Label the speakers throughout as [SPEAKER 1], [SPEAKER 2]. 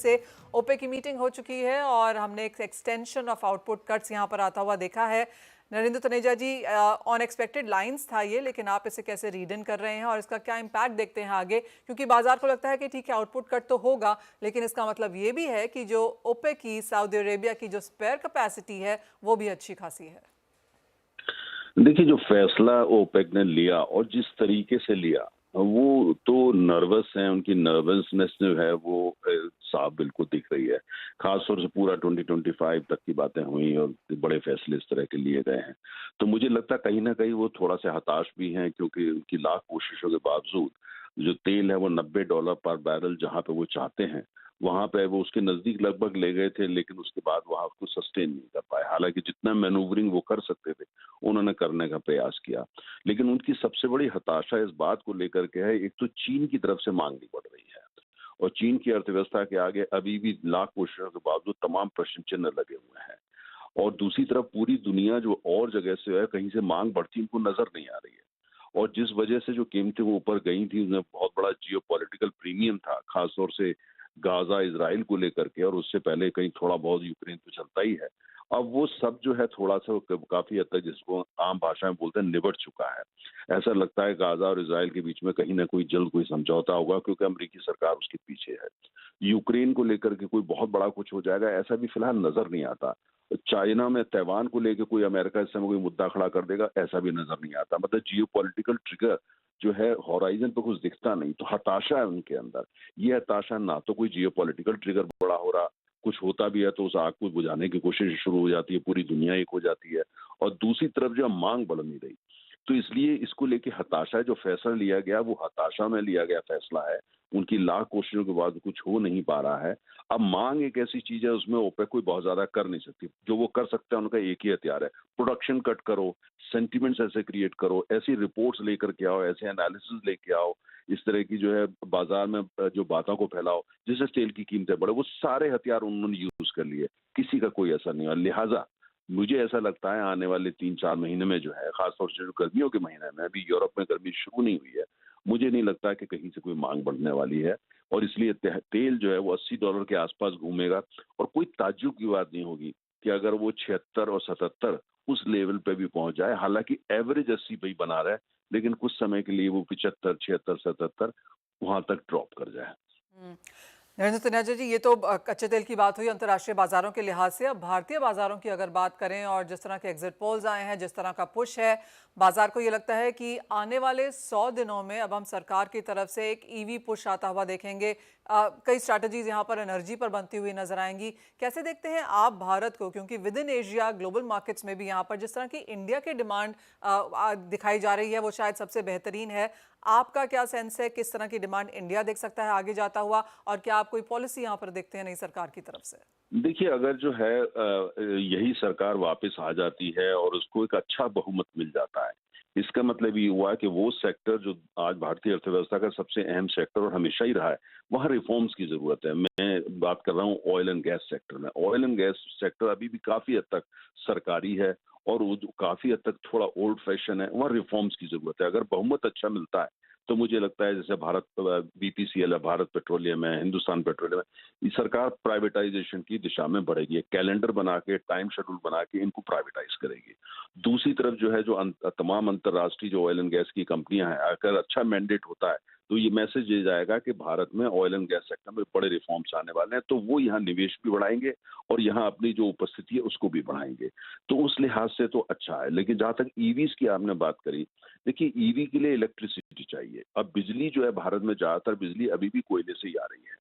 [SPEAKER 1] से ओपेक की मीटिंग हो चुकी है और हमने एक एक्सटेंशन ऑफ आउटपुट कट्स यहाँ पर आता हुआ देखा है। नरेंद्र तनेजा जी, अनएक्सपेक्टेड लाइंस था ये, लेकिन आप इसे कैसे रीड इन कर रहे हैं और इसका क्या इम्पैक्ट देखते हैं आगे? क्योंकि बाजार को लगता है कि ठीक है आउटपुट कट तो होगा, लेकिन इसका मतलब ये भी है कि जो ओपेक की सऊदी अरेबिया की जो स्पेयर कैपेसिटी है वो भी अच्छी खासी है।
[SPEAKER 2] देखिए, जो फैसला ओपेक ने लिया और जिस तरीके से लिया, वो तो नर्वस हैं, उनकी नर्वसनेस जो है वो साफ बिल्कुल दिख रही है। खास तौर से पूरा 2025 तक की बातें हुई और बड़े फैसले इस तरह के लिए गए हैं। तो मुझे लगता है कहीं ना कहीं वो थोड़ा से हताश भी हैं, क्योंकि उनकी लाख कोशिशों के बावजूद जो तेल है वो $90 पर बैरल जहां पे वो चाहते हैं, वहां पे वो उसके नजदीक लगभग ले गए थे, लेकिन उसके बाद वहां उसको सस्टेन नहीं कर पाए। हालांकि जितना मैनूवरिंग वो कर सकते थे उन्होंने करने का प्रयास किया, लेकिन उनकी सबसे बड़ी हताशा इस बात को लेकर के है, एक तो चीन की तरफ से मांग नहीं बढ़ रही है और चीन की अर्थव्यवस्था के आगे अभी भी लाख कोशिशों के बावजूद तमाम प्रश्न चिन्ह लगे हुए हैं। और दूसरी तरफ पूरी दुनिया जो और जगह से है, कहीं से मांग बढ़ती उनको नजर नहीं आ रही है। और जिस वजह से जो कीमतें वो ऊपर गई थी, उसमें बहुत बड़ा जियो पॉलिटिकल प्रीमियम था, खासतौर से गाजा इसराइल को लेकर के, और उससे पहले कहीं थोड़ा बहुत यूक्रेन तो चलता ही है। अब वो सब जो है थोड़ा सा काफी हद तक, जिसको आम भाषा में बोलते हैं, निबट चुका है। ऐसा लगता है गाजा और इसराइल के बीच में कहीं ना कोई जल्द कोई समझौता होगा, क्योंकि अमेरिकी सरकार उसके पीछे है। यूक्रेन को लेकर के कोई बहुत बड़ा कुछ हो जाएगा ऐसा भी फिलहाल नजर नहीं आता। चाइना में तैवान को लेकर कोई अमेरिका इस समय कोई मुद्दा खड़ा कर देगा ऐसा भी नजर नहीं आता। मतलब जियो पॉलिटिकल ट्रिगर जो है हॉराइजन पे कुछ दिखता नहीं, तो हताशा है उनके अंदर। ये हताशा, ना तो कोई जियो पॉलिटिकल ट्रिगर बड़ा हो रहा, कुछ होता भी है तो उस आग को बुझाने की कोशिश शुरू हो जाती है, पूरी दुनिया एक हो जाती है, और दूसरी तरफ जो मांग बढ़ नहीं रही। तो इसलिए इसको लेके हताशा, जो फैसला लिया गया वो हताशा में लिया गया फैसला है। उनकी लाख कोशिशों के बाद कुछ हो नहीं पा रहा है। अब मांग एक ऐसी चीज है, उसमें ओपेक कोई बहुत ज्यादा कर नहीं सकती। जो वो कर सकते हैं उनका एक ही हथियार है, प्रोडक्शन कट करो, सेंटिमेंट्स ऐसे क्रिएट करो, ऐसी रिपोर्ट्स लेकर के आओ, ऐसे एनालिसिस लेके आओ, इस तरह की जो है बाजार में जो बातों को फैलाओ जिससे तेल की कीमतें बढ़े। वो सारे हथियार उन्होंने यूज कर लिए, किसी का कोई असर नहीं हुआ। लिहाजा मुझे ऐसा लगता है आने वाले 3-4 महीने में जो है, खासतौर से जो गर्मियों के महीने में, अभी यूरोप में गर्मी शुरू नहीं हुई है, मुझे नहीं लगता कि कहीं से कोई मांग बढ़ने वाली है। और इसलिए तेल जो है वो $80 के आसपास घूमेगा। और कोई ताज्जुब की बात नहीं होगी कि अगर वो 76 और 77 उस लेवल पे भी पहुंच जाए। हालांकि एवरेज 80 पे ही बना रहा है, लेकिन कुछ समय के लिए वो 75, 76, 77 वहां तक ड्रॉप कर जाए।
[SPEAKER 1] नरेंद्र तनेजा जी, ये तो कच्चे तेल की बात हुई अंतर्राष्ट्रीय बाजारों के लिहाज से। अब भारतीय बाजारों की अगर बात करें और जिस तरह के एग्जिट पोल्स आए हैं, जिस तरह का पुश है, बाजार को ये लगता है कि आने वाले 100 दिनों में अब हम सरकार की तरफ से एक ईवी पुश आता हुआ देखेंगे। कई स्ट्रैटेजीज यहाँ पर एनर्जी पर बनती हुई नजर आएंगी। कैसे देखते हैं आप भारत को, क्योंकि with in Asia global markets में भी यहाँ पर जिस तरह की इंडिया की डिमांड दिखाई जा रही है वो शायद सबसे बेहतरीन है। आपका क्या सेंस है, किस तरह की डिमांड इंडिया देख सकता है आगे जाता हुआ, और क्या आप कोई पॉलिसी यहाँ पर देखते हैं नई सरकार की तरफ से?
[SPEAKER 2] देखिए, अगर जो है यही सरकार वापस आ जाती है और उसको एक अच्छा बहुमत मिल जाता है, इसका मतलब ये हुआ कि वो सेक्टर जो आज भारतीय अर्थव्यवस्था का सबसे अहम सेक्टर और हमेशा ही रहा है, वहाँ रिफॉर्म्स की जरूरत है। मैं बात कर रहा हूँ ऑयल एंड गैस सेक्टर में। ऑयल एंड गैस सेक्टर अभी भी काफी हद तक सरकारी है और वो काफी हद तक थोड़ा ओल्ड फैशन है, वहाँ रिफॉर्म्स की जरूरत है। अगर बहुमत अच्छा मिलता है तो मुझे लगता है, जैसे भारत बीपीसीएल है, भारत पेट्रोलियम है, हिंदुस्तान पेट्रोलियम है, ये सरकार प्राइवेटाइजेशन की दिशा में बढ़ेगी। एक कैलेंडर बना के, टाइम शेड्यूल बना के इनको प्राइवेटाइज करेगी। दूसरी तरफ जो है, जो तमाम अंतर्राष्ट्रीय जो ऑयल एंड गैस की कंपनियां हैं, अगर अच्छा मैंडेट होता है तो ये मैसेज ये जाएगा कि भारत में ऑयल एंड गैस सेक्टर में बड़े रिफॉर्म्स आने वाले हैं, तो वो यहाँ निवेश भी बढ़ाएंगे और यहाँ अपनी जो उपस्थिति है उसको भी बढ़ाएंगे। तो उस लिहाज से तो अच्छा है। लेकिन जहां तक ईवीज की आपने बात करी, देखिए ईवी के लिए इलेक्ट्रिसिटी चाहिए। अब बिजली जो है, भारत में ज्यादातर बिजली अभी भी कोयले से ही आ रही है।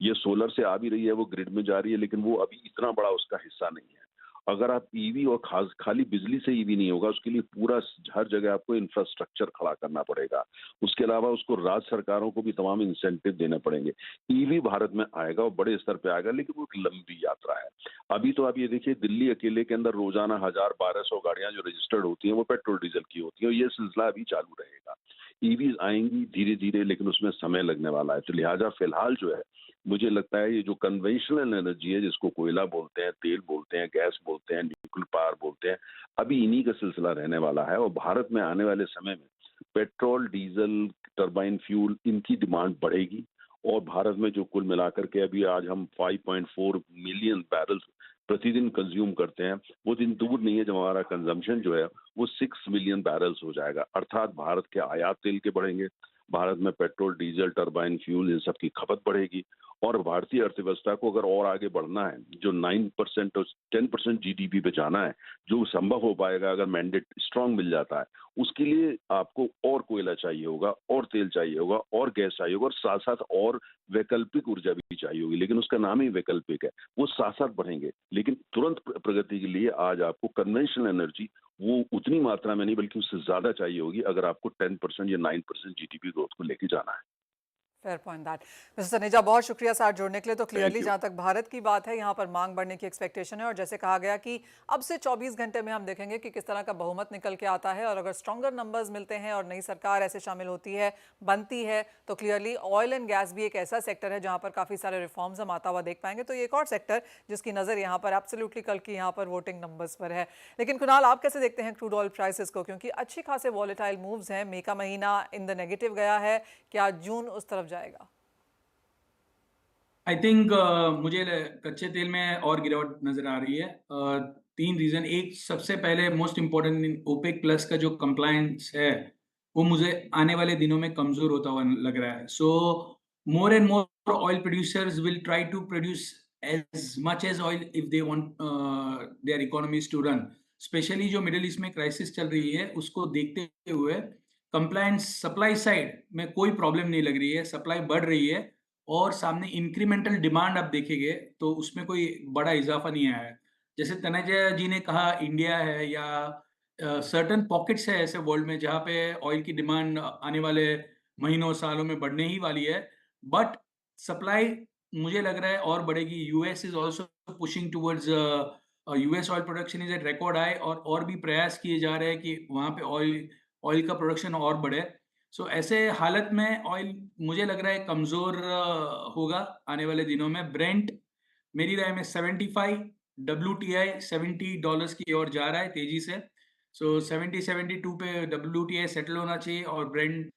[SPEAKER 2] ये सोलर से आ भी रही है, वो ग्रिड में जा रही है, लेकिन वो अभी इतना बड़ा उसका हिस्सा नहीं है। अगर आप ईवी और खाली बिजली से ईवी नहीं होगा, उसके लिए पूरा हर जगह आपको इंफ्रास्ट्रक्चर खड़ा करना पड़ेगा। उसके अलावा उसको राज्य सरकारों को भी तमाम इंसेंटिव देने पड़ेंगे। ईवी भारत में आएगा और बड़े स्तर पे आएगा, लेकिन वो एक लंबी यात्रा है। अभी तो आप ये देखिए, दिल्ली अकेले के अंदर रोजाना 1000-1200 गाड़ियां जो रजिस्टर्ड होती हैं वो पेट्रोल डीजल की होती है, और ये सिलसिला अभी चालू रहेगा। ईवीज आएंगी धीरे धीरे, लेकिन उसमें समय लगने वाला है। तो लिहाजा फिलहाल जो है, मुझे लगता है ये जो कन्वेंशनल एनर्जी है, जिसको कोयला बोलते हैं, तेल बोलते हैं, गैस बोलते हैं, न्यूक्लियर पावर बोलते हैं, अभी इन्हीं का सिलसिला रहने वाला है। और भारत में आने वाले समय में पेट्रोल, डीजल, टरबाइन फ्यूल, इनकी डिमांड बढ़ेगी और भारत में जो कुल मिलाकर के अभी आज हम 5.4 मिलियन बैरल्स प्रतिदिन कंज्यूम करते हैं, वो दिन दूर नहीं है जब हमारा कंजम्पशन जो है वो 6 मिलियन बैरल्स हो जाएगा। अर्थात भारत के आयात तेल के बढ़ेंगे, भारत में petrol, diesel, turbine fuel in सब की खपत बढ़ेगी और भारतीय अर्थव्यवस्था को अगर और आगे बढ़ना है, जो 9% और 10% जीडीपी पे जाना है, जो संभव हो पाएगा अगर मैंडेट स्ट्रांग मिल जाता है, उसके लिए आपको और कोयला चाहिए होगा, और तेल चाहिए होगा, और गैस चाहिए होगा और साथ-साथ और वैकल्पिक ऊर्जा भी चाहिए होगी, लेकिन उसका नाम ही वैकल्पिक है। वो साथ-साथ बढ़ेंगे, लेकिन तुरंत प्रगति के लिए आज आपको कन्वेंशनल एनर्जी वो उतनी मात्रा में नहीं बल्कि उससे ज़्यादा चाहिए होगी अगर आपको 10% या 9% जीडीपी ग्रोथ को लेके जाना है।
[SPEAKER 1] Fair point that. Mister Taneja, बहुत शुक्रिया साथ जुड़ने के लिए। तो
[SPEAKER 2] थैंक
[SPEAKER 1] क्लियरली
[SPEAKER 2] यू।
[SPEAKER 1] जहां तक भारत की बात है, यहाँ पर मांग बढ़ने की एक्सपेक्टेशन है और जैसे कहा गया कि अब से 24 घंटे में हम देखेंगे कि किस तरह का बहुमत निकल के आता है और अगर स्ट्रॉन्गर नंबर्स मिलते हैं और नई सरकार ऐसे शामिल होती है, बनती है, तो क्लियरली ऑयल एंड गैस भी एक ऐसा सेक्टर है जहां पर काफ़ी सारे रिफॉर्म्स हम आता हुआ देख पाएंगे। तो ये एक और सेक्टर जिसकी नज़र यहाँ पर एब्सोल्युटली कल की यहाँ पर वोटिंग नंबर्स पर है। लेकिन कुणाल, आप कैसे देखते हैं क्रूड ऑयल प्राइसेस को, क्योंकि अच्छी खासे वॉलेटाइल मूव्स हैं, मई का महीना इन द नेगेटिव गया है, क्या जून उस तरफ जाएगा?
[SPEAKER 3] आई थिंक मुझे कच्चे तेल में और गिरावट नजर आ रही है। तीन रीजन। एक, सबसे पहले मोस्ट इम्पोर्टेंट, ओपेक प्लस का जो कंप्लायंस है वो मुझे आने वाले दिनों में कमजोर होता हुआ लग रहा है। So more and more oil producers will try to produce as much as oil if they want their economies to run. Especially जो मिडिल ईस्ट में क्राइसिस चल रही है उसको देखते हुए कंप्लायंस सप्लाई साइड में कोई प्रॉब्लम नहीं लग रही है, सप्लाई बढ़ रही है और सामने इंक्रीमेंटल डिमांड आप देखेंगे तो उसमें कोई बड़ा इजाफा नहीं आया है। जैसे तनेजा जी ने कहा, इंडिया है या सर्टेन पॉकेट्स है ऐसे वर्ल्ड में जहाँ पे ऑयल की डिमांड आने वाले महीनों सालों में बढ़ने ही वाली है, बट सप्लाई मुझे लग रहा है और बढ़ेगी। US is also pushing towards, US oil production is at record high और भी प्रयास किए जा रहे हैं कि वहाँ पे ऑयल ऑयल का प्रोडक्शन और बढ़े। सो ऐसे हालत में ऑयल मुझे लग रहा है कमजोर होगा आने वाले दिनों में। ब्रेंट मेरी राय में 75, WTI $70 की ओर जा रहा है तेजी से। सो 70-72 पे WTI सेटल होना चाहिए और ब्रेंट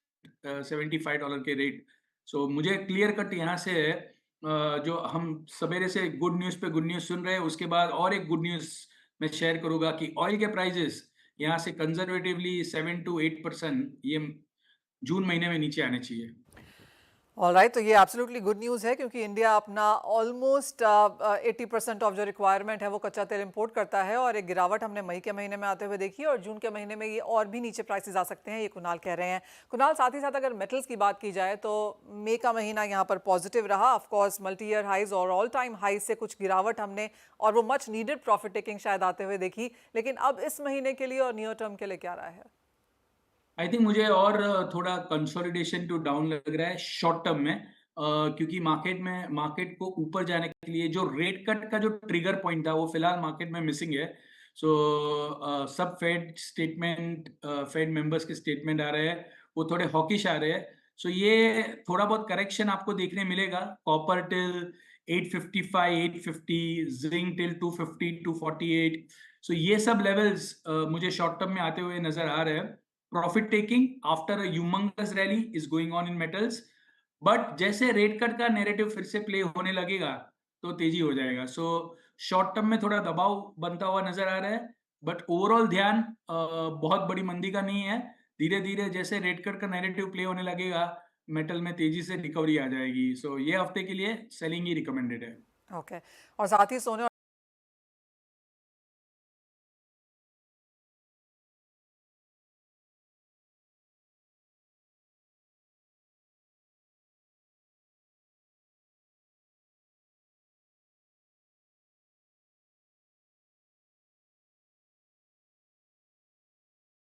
[SPEAKER 3] $75 के रेट। सो मुझे क्लियर कट यहाँ से है, जो हम सवेरे से गुड न्यूज़ पे गुड न्यूज़ सुन रहे हैं, उसके बाद और एक गुड न्यूज़ मैं शेयर करूंगा कि ऑयल के प्राइसेस यहाँ से कंजर्वेटिवली 7 to 8% ये जून महीने में नीचे आने चाहिए।
[SPEAKER 1] ऑलराइट, तो ये एब्सोल्युटली गुड न्यूज़ है क्योंकि इंडिया अपना ऑलमोस्ट 80% ऑफ जो रिक्वायरमेंट है वो कच्चा तेल इंपोर्ट करता है और एक गिरावट हमने मई के महीने में आते हुए देखी और जून के महीने में ये और भी नीचे प्राइसेस आ सकते हैं, ये कुणाल कह रहे हैं। कुणाल, साथ ही साथ अगर मेटल्स की बात की जाए तो मई का महीना यहाँ पर पॉजिटिव रहा, ऑफकोर्स मल्टी ईयर हाइज और ऑल टाइम हाइज से कुछ गिरावट हमने और वो मच नीडेड प्रॉफिट टेकिंग शायद आते हुए देखी, लेकिन अब इस महीने के लिए और नियर टर्म के लिए क्या राय है?
[SPEAKER 3] आई थिंक मुझे और थोड़ा कंसोलिडेशन टू डाउन लग रहा है शॉर्ट टर्म में, क्योंकि मार्केट को ऊपर जाने के लिए जो रेट कट का जो ट्रिगर पॉइंट था वो फिलहाल मार्केट में मिसिंग है। सो सब फेड मेंबर्स के स्टेटमेंट आ रहे हैं, वो थोड़े हॉकिश आ रहे हैं। सो ये थोड़ा बहुत करेक्शन आपको देखने मिलेगा। Copper till 855, 850, zinc till 250, 248। सो ये सब लेवल्स मुझे शॉर्ट टर्म में आते हुए नजर आ रहे हैं। Profit taking after a humongous rally is going on in metals, but जैसे रेट कट का नैरेटिव फिर से प्ले होने लगेगा तो तेजी हो जाएगा। सो शॉर्ट टर्म में थोड़ा दबाव बनता हुआ नजर आ रहा है, बट ओवरऑल ध्यान बहुत बड़ी मंदी का नहीं है। धीरे धीरे जैसे रेट कट का नैरेटिव प्ले होने लगेगा, मेटल में तेजी से रिकवरी आ जाएगी। सो ये हफ्ते के लिए सेलिंग ही रिकमेंडेड है।
[SPEAKER 1] ओके। और साथ ही सोने